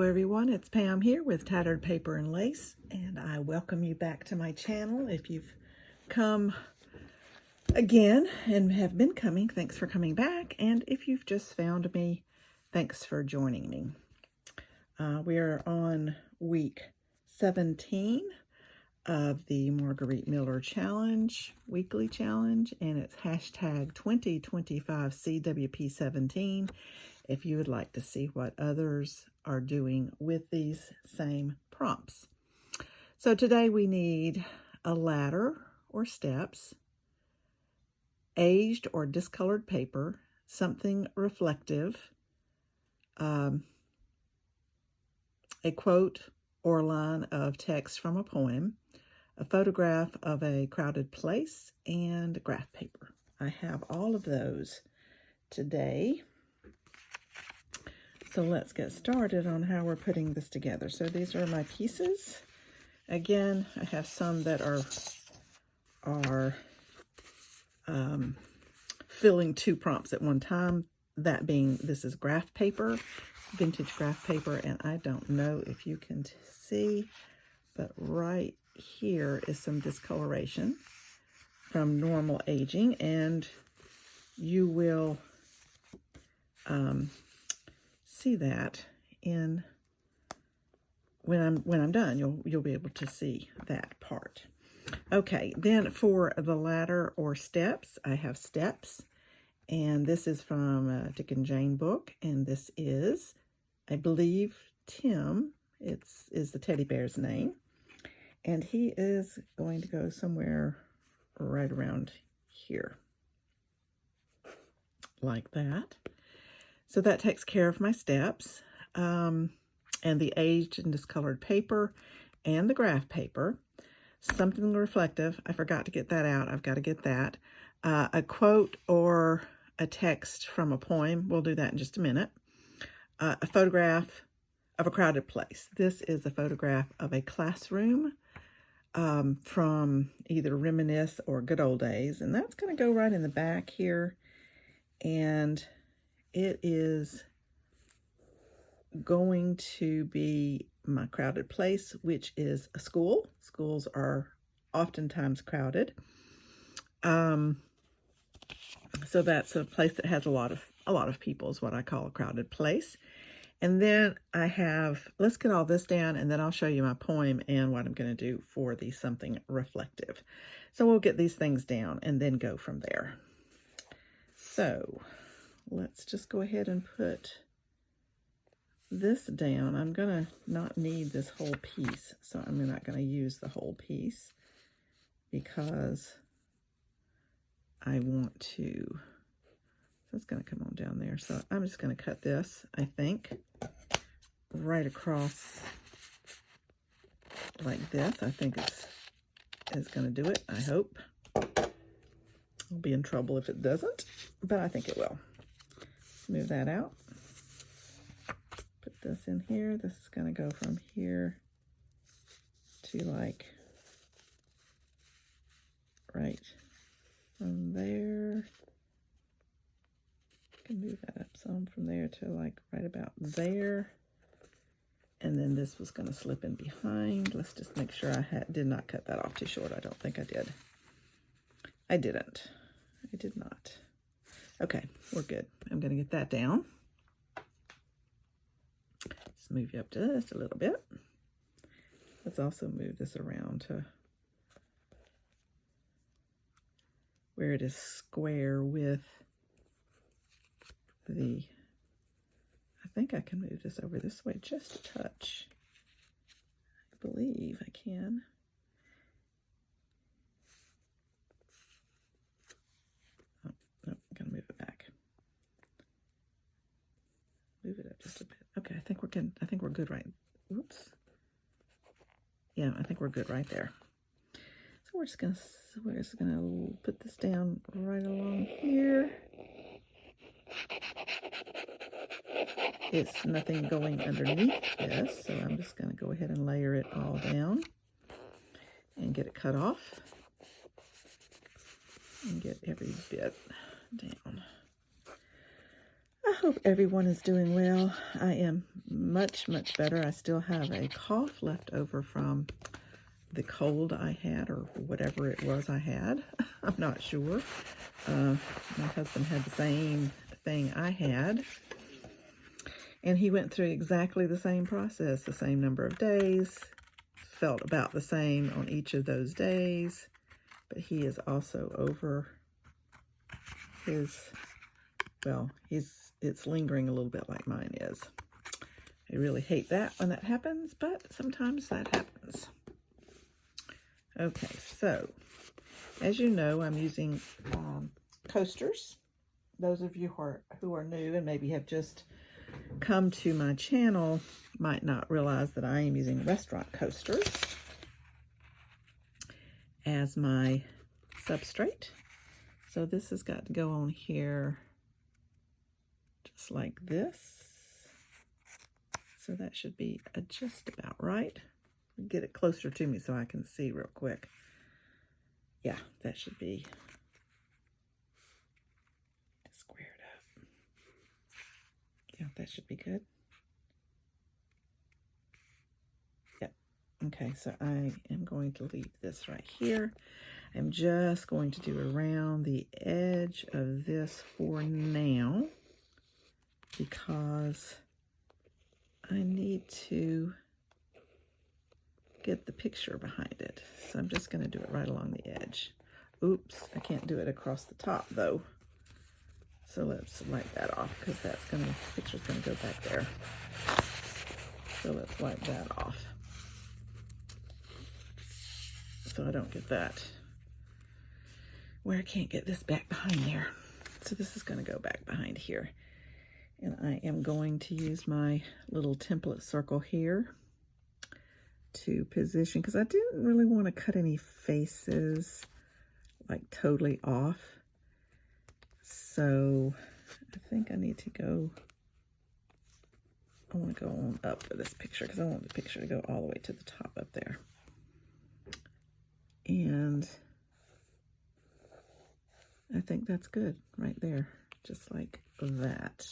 Hello everyone, it's Pam here with Tattered Paper and Lace, and I welcome you back to my channel. If you've come again and have been coming, thanks for coming back, and if you've just found me, thanks for joining me. We are on week 17 of the Margarete Miller challenge, weekly challenge, and it's hashtag 2025 CWP17 if you would like to see what others are doing with these same prompts. So today we need a ladder or steps, aged or discolored paper, something reflective, a quote or line of text from a poem, a photograph of a crowded place, and graph paper. I have all of those today. So let's get started on how we're putting this together. So these are my pieces. Again, I have some that are filling two prompts at one time. That being, this is graph paper, vintage graph paper, and I don't know if you can see, but right here is some discoloration from normal aging, and you will see that in when I'm done. You'll be able to see that part. Okay, then for the ladder or steps, I have steps, and this is from Dick and Jane book, and this is, I believe, Tim. Is the teddy bear's name, and he is going to go somewhere right around here, like that. So that takes care of my steps, and the aged and discolored paper, and the graph paper. Something reflective, I forgot to get that out. I've got to get that. A quote or a text from a poem. We'll do that in just a minute. A photograph of a crowded place. This is a photograph of a classroom from either Reminisce or Good Old Days, and that's going to go right in the back here, and it is going to be my crowded place, which is a school. Schools are oftentimes crowded. So that's a place that has a lot of people is what I call a crowded place. And then I have, let's get all this down, and then I'll show you my poem and what I'm going to do for the something reflective. So we'll get these things down and then go from there. So let's just go ahead and put this down. I'm going to not need this whole piece, so I'm not going to use the whole piece because I want to. That's going to come on down there. So I'm just going to cut this, I think, right across like this. I think it's going to do it, I hope. I'll be in trouble if it doesn't, but I think it will. Move that out. Put this in here. This is going to go from here to like right from there. I can move that up some from there to like right about there. And then this was going to slip in behind. Let's just make sure I did not cut that off too short. I don't think I did. I didn't. I did not. Okay, we're good. I'm going to get that down. Let's move you up to this a little bit. Let's also move this around to where it is square with the, I think I can move this over this way just a touch. I believe I can. Oh, no, I'm going to move it back. Move it up just a bit. Okay, I think we're good. I think we're good right. Oops. Yeah, I think we're good right there. So we're just gonna put this down right along here. It's nothing going underneath this, so I'm just gonna go ahead and layer it all down and get it cut off and get every bit down. hope everyone is doing well. I am much, much better. I still have a cough left over from the cold I had, or whatever it was I had. I'm not sure. My husband had the same thing I had. And he went through exactly the same process, the same number of days. Felt about the same on each of those days. But he is also over his, well, it's lingering a little bit like mine is. I really hate that when that happens, but sometimes that happens. Okay, so as you know, I'm using coasters. Those of you who are new and maybe have just come to my channel might not realize that I am using restaurant coasters as my substrate. So this has got to go on here just like this. So that should be just about right. Get it closer to me so I can see real quick. Yeah, that should be squared up. Yeah, that should be good. Yep. Okay, so I am going to leave this right here. I'm just going to do around the edge of this for now because I need to get the picture behind it. So I'm just going to do it right along the edge. Oops, I can't do it across the top though. So let's wipe that off because that's going to, the picture's going to go back there. So let's wipe that off so I don't get that where I can't get this back behind there. So this is going to go back behind here. And I am going to use my little template circle here to position, because I didn't really want to cut any faces like totally off. So I think I need to go, I want to go on up for this picture because I want the picture to go all the way to the top up there. And I think that's good right there, just like that.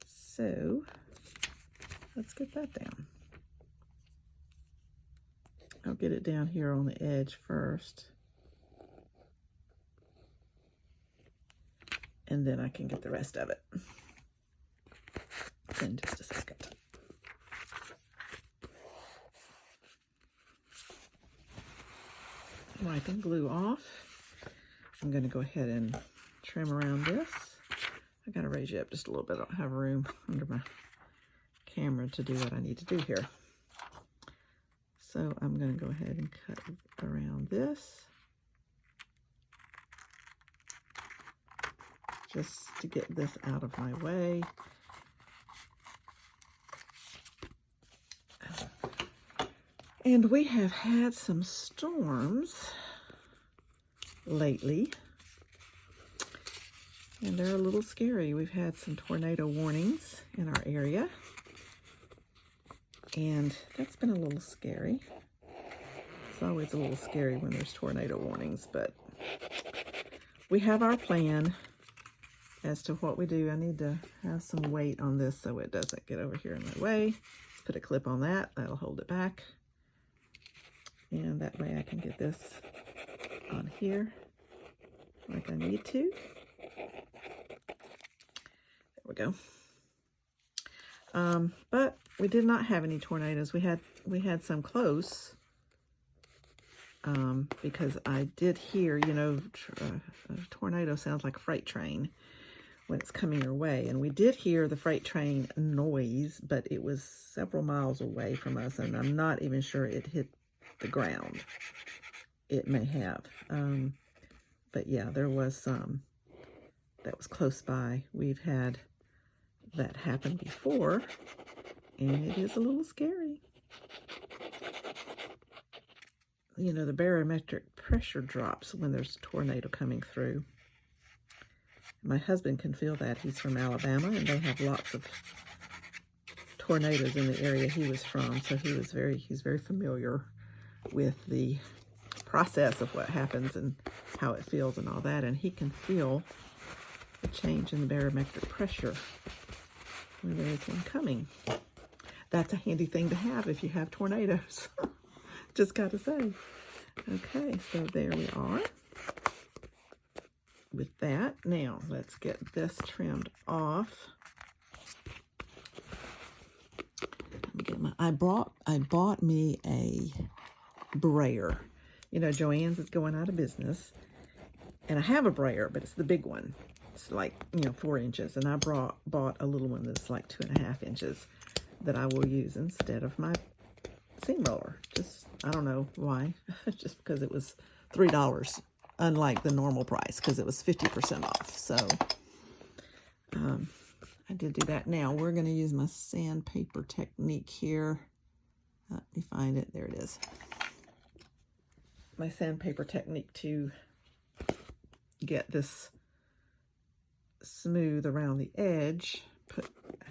So let's get that down. I'll get it down here on the edge first. And then I can get the rest of it in just a second. Wiping glue off. I'm going to go ahead and trim around this. I got to raise you up just a little bit. I don't have room under my camera to do what I need to do here. So I'm going to go ahead and cut around this just to get this out of my way. And we have had some storms lately, and they're a little scary. We've had some tornado warnings in our area. And that's been a little scary. It's always a little scary when there's tornado warnings, but we have our plan as to what we do. I need to have some weight on this so it doesn't get over here in my way. Put a clip on that. That'll hold it back. And that way I can get this on here like I need to. There we go. But we did not have any tornadoes. We had some close, because I did hear, you know, a tornado sounds like a freight train when it's coming your way. And we did hear the freight train noise, but it was several miles away from us, and I'm not even sure it hit the ground. It may have. But yeah, there was some that was close by. We've had that happened before, and it is a little scary. You know, the barometric pressure drops when there's a tornado coming through. My husband can feel that. He's from Alabama, and they have lots of tornadoes in the area he was from, so he's very familiar with the process of what happens and how it feels and all that, and he can feel a change in the barometric pressure when there is one coming. That's a handy thing to have if you have tornadoes. Just got to say. Okay, so there we are with that. Now, let's get this trimmed off. Let me get my, I bought me a brayer. You know, Joann's is going out of business. And I have a brayer, but it's the big one. It's like, 4 inches. And I bought a little one that's like 2.5 inches that I will use instead of my seam roller. Just, I don't know why. Just because it was $3, unlike the normal price, because it was 50% off. So, I did do that. Now, we're going to use my sandpaper technique here. Let me find it. There it is. My sandpaper technique to get this smooth around the edge. I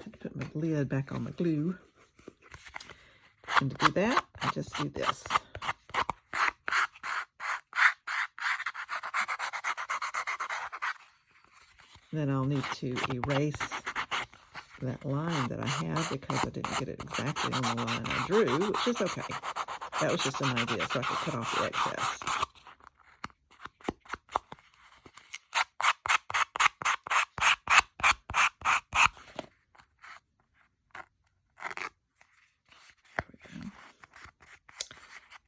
had to put my lid back on my glue. And to do that, I just do this. Then I'll need to erase that line that I had because I didn't get it exactly on the line I drew, which is okay. That was just an idea so I could cut off the excess.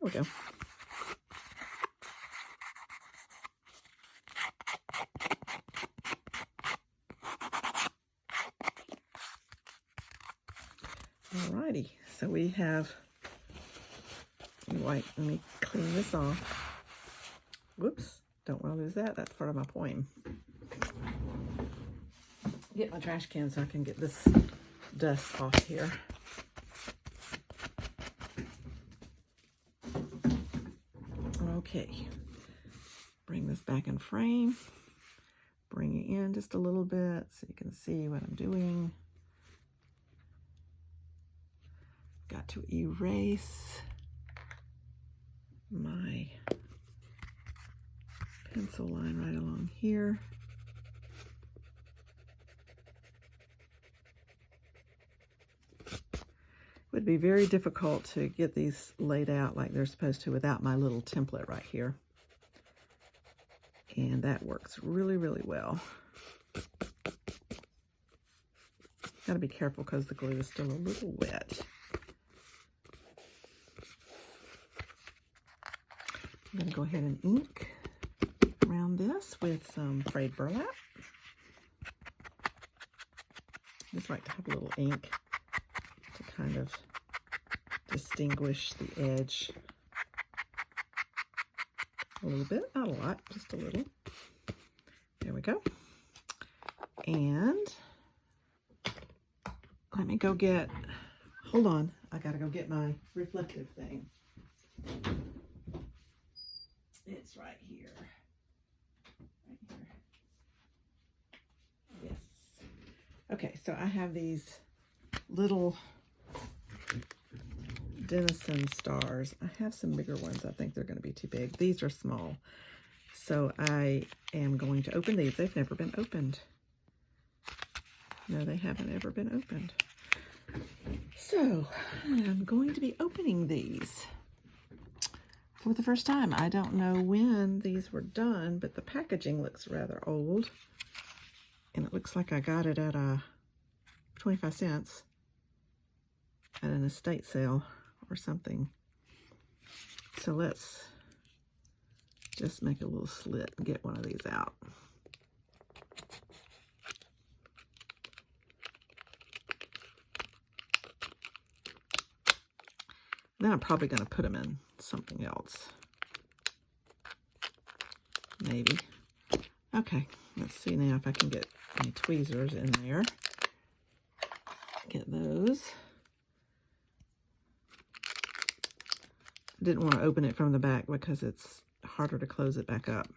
There we go. Alrighty, so we have, let me clean this off. Whoops, don't want to lose that. That's part of my poem. Get my trash can so I can get this dust off here. Okay, bring this back in frame. Bring it in just a little bit so you can see what I'm doing. Got to erase my pencil line right along here. It would be very difficult to get these laid out like they're supposed to without my little template right here. And that works really, really well. Got to be careful because the glue is still a little wet. I'm going to go ahead and ink around this with some frayed burlap. Just like to have a little ink to kind of distinguish the edge a little bit, not a lot, just a little. There we go. And let me go get, hold on, I gotta go get my reflective thing. It's right here. Right here. Yes. Okay, so I have these little Denison stars. I have some bigger ones. I think they're going to be too big. These are small. So I am going to open these. They've never been opened. No, they haven't ever been opened. So I'm going to be opening these for the first time. I don't know when these were done, but the packaging looks rather old. And it looks like I got it at 25 cents at an estate sale or something. So let's just make a little slit and get one of these out. Then I'm probably going to put them in something else. Maybe. Okay, let's see now if I can get any tweezers in there. Get those. Didn't want to open it from the back because it's harder to close it back up.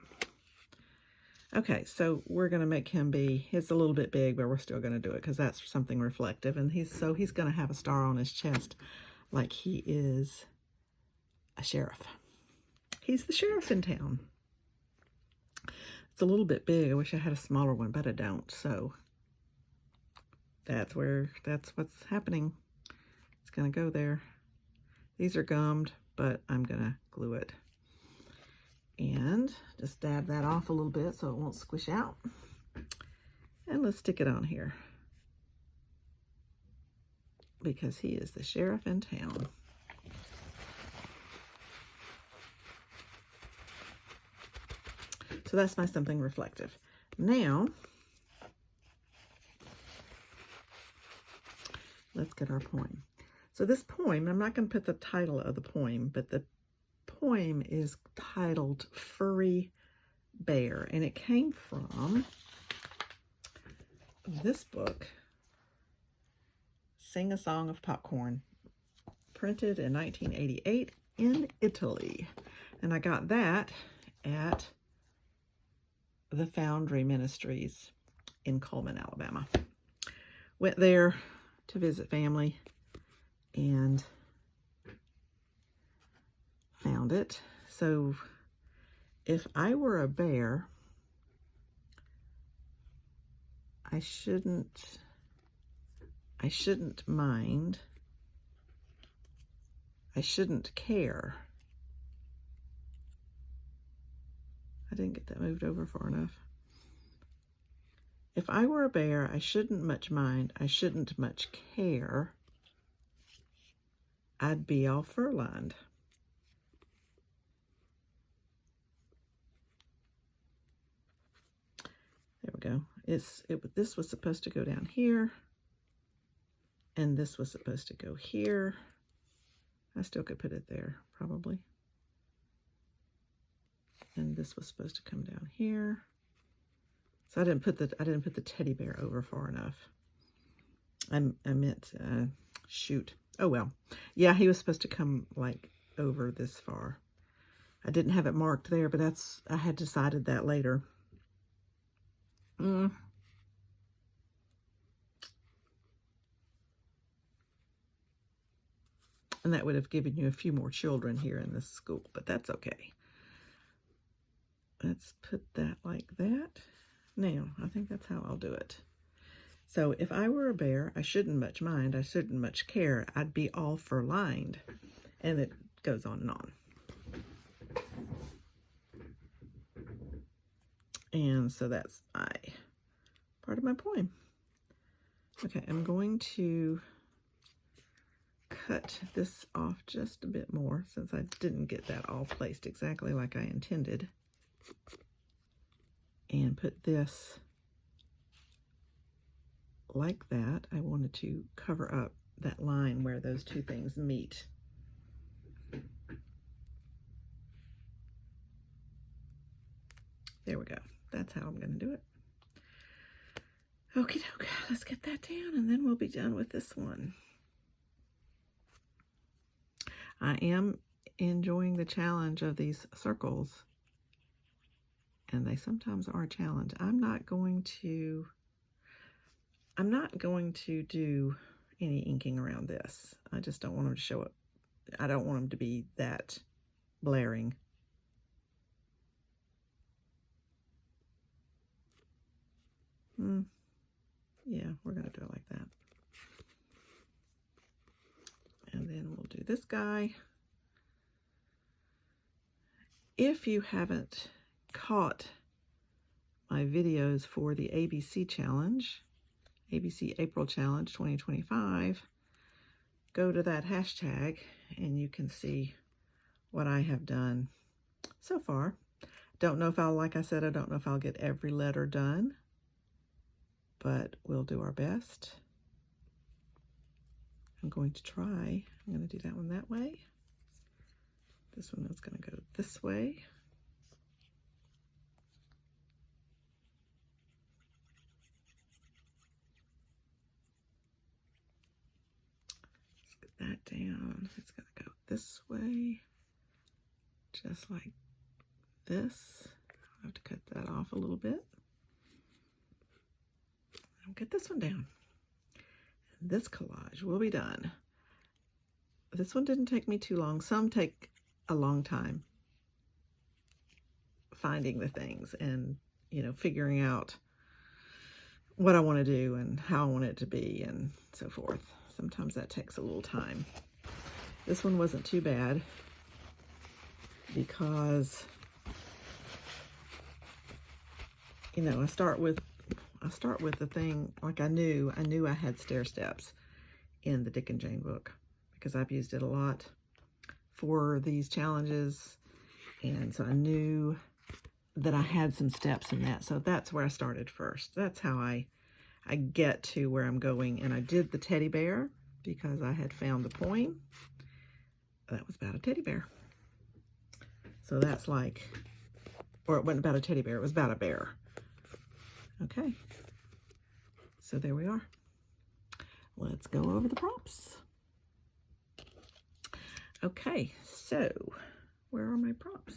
Okay, so we're going to make him be, it's a little bit big, but we're still going to do it because that's something reflective. And he's going to have a star on his chest like he is a sheriff. He's the sheriff in town. It's a little bit big. I wish I had a smaller one, but I don't. So that's what's happening. It's going to go there. These are gummed, but I'm going to glue it. And just dab that off a little bit so it won't squish out. And let's stick it on here, because he is the sheriff in town. So that's my something reflective. Now, let's get our poem. So this poem, I'm not going to put the title of the poem, but the poem is titled Furry Bear, and it came from this book, Sing a Song of Popcorn, printed in 1988 in Italy. And I got that at the Foundry Ministries in Coleman, Alabama. Went there to visit family and found it. So if I were a bear, I shouldn't mind. I shouldn't care. I didn't get that moved over far enough. If I were a bear, I shouldn't much mind. I shouldn't much care. I'd be all fur-lined. There we go. This was supposed to go down here, and this was supposed to go here. I still could put it there, probably. And this was supposed to come down here. So I didn't put the teddy bear over far enough. I meant shoot. Oh well. Yeah, he was supposed to come like over this far. I didn't have it marked there, but I had decided that later. And that would have given you a few more children here in this school, but that's okay. Let's put that like that. Now, I think that's how I'll do it. So if I were a bear, I shouldn't much mind. I shouldn't much care. I'd be all fur-lined. And it goes on and on. And so that's part of my poem. Okay, I'm going to cut this off just a bit more since I didn't get that all placed exactly like I intended. And put this like that. I wanted to cover up that line where those two things meet. There we go. That's how I'm going to do it. Okie doke. Let's get that down and then we'll be done with this one. I am enjoying the challenge of these circles. And they sometimes are a challenge. I'm not going to do any inking around this. I just don't want them to show up. I don't want them to be that blaring. Yeah, we're going to do it like that. And then we'll do this guy. If you haven't caught my videos for the ABC Challenge, ABC April Challenge 2025, go to that hashtag and you can see what I have done so far. Don't know if like I said, I don't know if I'll get every letter done, but we'll do our best. I'm going to try. I'm going to do that one that way. This one is going to go this way. That down. It's going to go this way, just like this. I'll have to cut that off a little bit. I'll get this one down. And this collage will be done. This one didn't take me too long. Some take a long time finding the things, and you know, figuring out what I want to do and how I want it to be and so forth. Sometimes that takes a little time. This one wasn't too bad because, you know, I start with the thing, like I knew I had stair steps in the Dick and Jane book because I've used it a lot for these challenges, and so I knew that I had some steps in that. So that's where I started first. That's how I get to where I'm going. And I did the teddy bear because I had found the poem that was about a teddy bear. So that's like, or it wasn't about a teddy bear, it was about a bear. Okay, so there we are. Let's go over the props. Okay, so where are my props?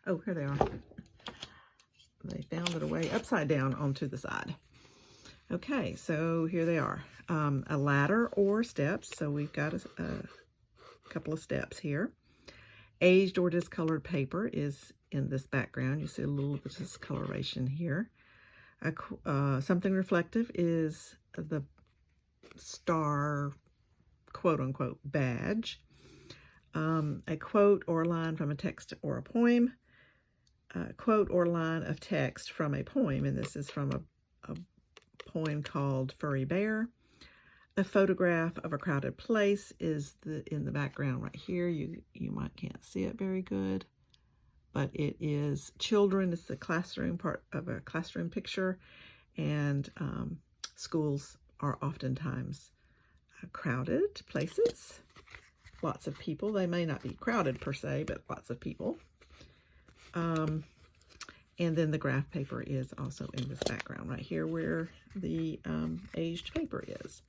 Oh, here they are. They found it away upside down onto the side. Okay, so here they are. A ladder or steps. So we've got a couple of steps here. Aged or discolored paper is in this background. You see a little bit of discoloration here. Something reflective is the star, quote-unquote, badge. A quote or line from a text or a poem. A quote or line of text from a poem, and this is from a poem called Furry Bear. A photograph of a crowded place is in the background right here. You might can't see it very good, but it is children. It's the classroom part of a classroom picture, and schools are oftentimes crowded places. Lots of people. They may not be crowded per se, but lots of people. And then the graph paper is also in this background right here where the aged paper is.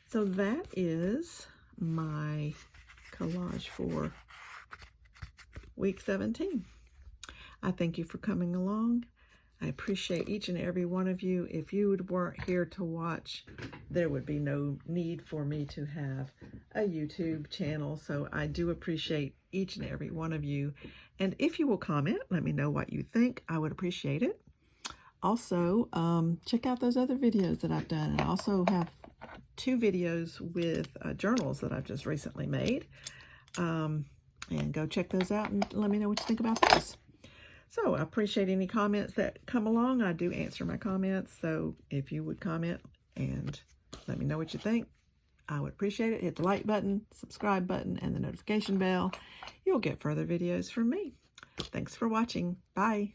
So that is my collage for week 17. I thank you for coming along. I appreciate each and every one of you. If you weren't here to watch, there would be no need for me to have a YouTube channel. So I do appreciate each and every one of you. And if you will comment, let me know what you think. I would appreciate it. Also, check out those other videos that I've done. And I also have 2 videos with journals that I've just recently made. And go check those out and let me know what you think about those. So I appreciate any comments that come along. I do answer my comments. So if you would comment and let me know what you think, I would appreciate it. Hit the like button, subscribe button, and the notification bell. You'll get further videos from me. Thanks for watching. Bye.